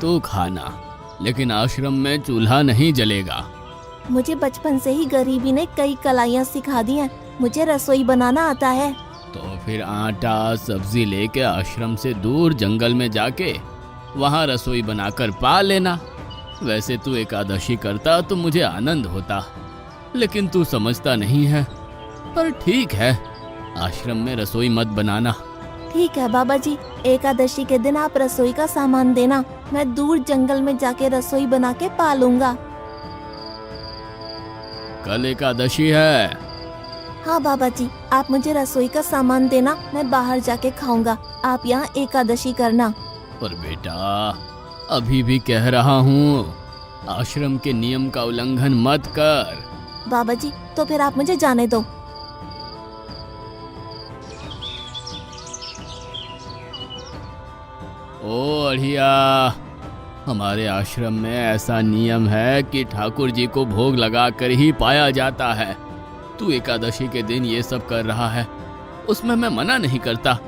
तू खाना, लेकिन आश्रम में चूल्हा नहीं जलेगा। मुझे बचपन से ही गरीबी ने कई कलाइयाँ सिखा दी हैं। मुझे रसोई बनाना आता है। तो फिर आटा सब्जी लेके आश्रम से दूर जंगल में जाके वहाँ रसोई बनाकर पा लेना। वैसे तू एकादशी करता तो मुझे आनंद होता, लेकिन तू समझता नहीं है। पर ठीक है, आश्रम में रसोई मत बनाना। ठीक है बाबा जी, एकादशी के दिन आप रसोई का सामान देना। मैं दूर जंगल में जाके रसोई बना के पा लूंगा। कल एकादशी है। हाँ बाबा जी, आप मुझे रसोई का सामान देना, मैं बाहर जाके खाऊंगा। आप यहाँ एकादशी करना। पर बेटा, अभी भी कह रहा हूँ, आश्रम के नियम का उल्लंघन मत कर। बाबा जी, तो फिर आप मुझे जाने दो। ओ अढ़िया, हमारे आश्रम में ऐसा नियम है कि ठाकुर जी को भोग लगा कर ही पाया जाता है। तू एकादशी के दिन ये सब कर रहा है, उसमें मैं मना नहीं करता,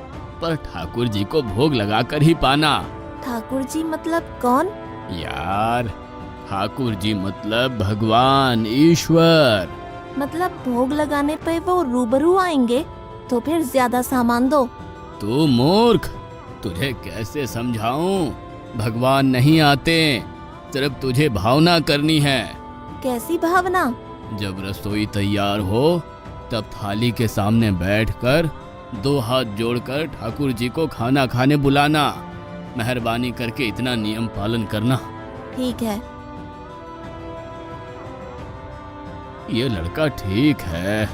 पर ठाकुर जी को भोग लगा कर ही पाना। ठाकुर जी मतलब कौन? यार, ठाकुर जी मतलब भगवान ईश्वर। मतलब भोग लगाने पे वो रूबरू आएंगे? तो फिर ज्यादा सामान दो। तू मूर्ख, तुझे कैसे समझाऊं? भगवान नहीं आते, सिर्फ तुझे भावना करनी है। कैसी भावना? जब रसोई तैयार हो तब थाली के सामने बैठकर 2 हाथ जोड़कर ठाकुर जी को खाना खाने बुलाना। मेहरबानी करके इतना नियम पालन करना। ठीक है। ये लड़का ठीक है,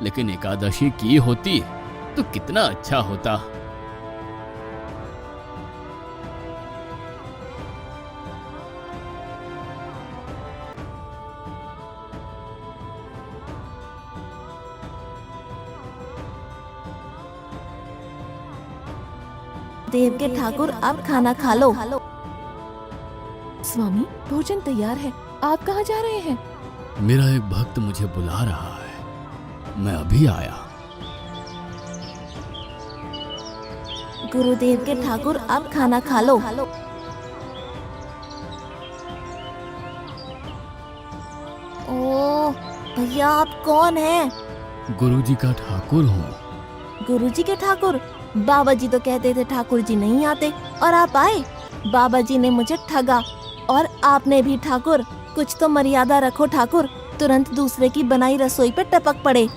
लेकिन एकादशी की होती तो कितना अच्छा होता। देव के ठाकुर, आप खाना खा लो। स्वामी, भोजन तैयार है। आप कहाँ जा रहे हैं? मेरा एक भक्त मुझे बुला रहा है, मैं अभी आया। गुरुदेव के ठाकुर, आप खाना खा लो। ओ भैया, आप कौन हैं? गुरुजी का ठाकुर हूँ। गुरुजी के ठाकुर? बाबा जी तो कहते थे ठाकुर जी नहीं आते, और आप आए। बाबा जी ने मुझे ठगा, और आपने भी ठाकुर। कुछ तो मर्यादा रखो ठाकुर, तुरंत दूसरे की बनाई रसोई पे टपक पड़े।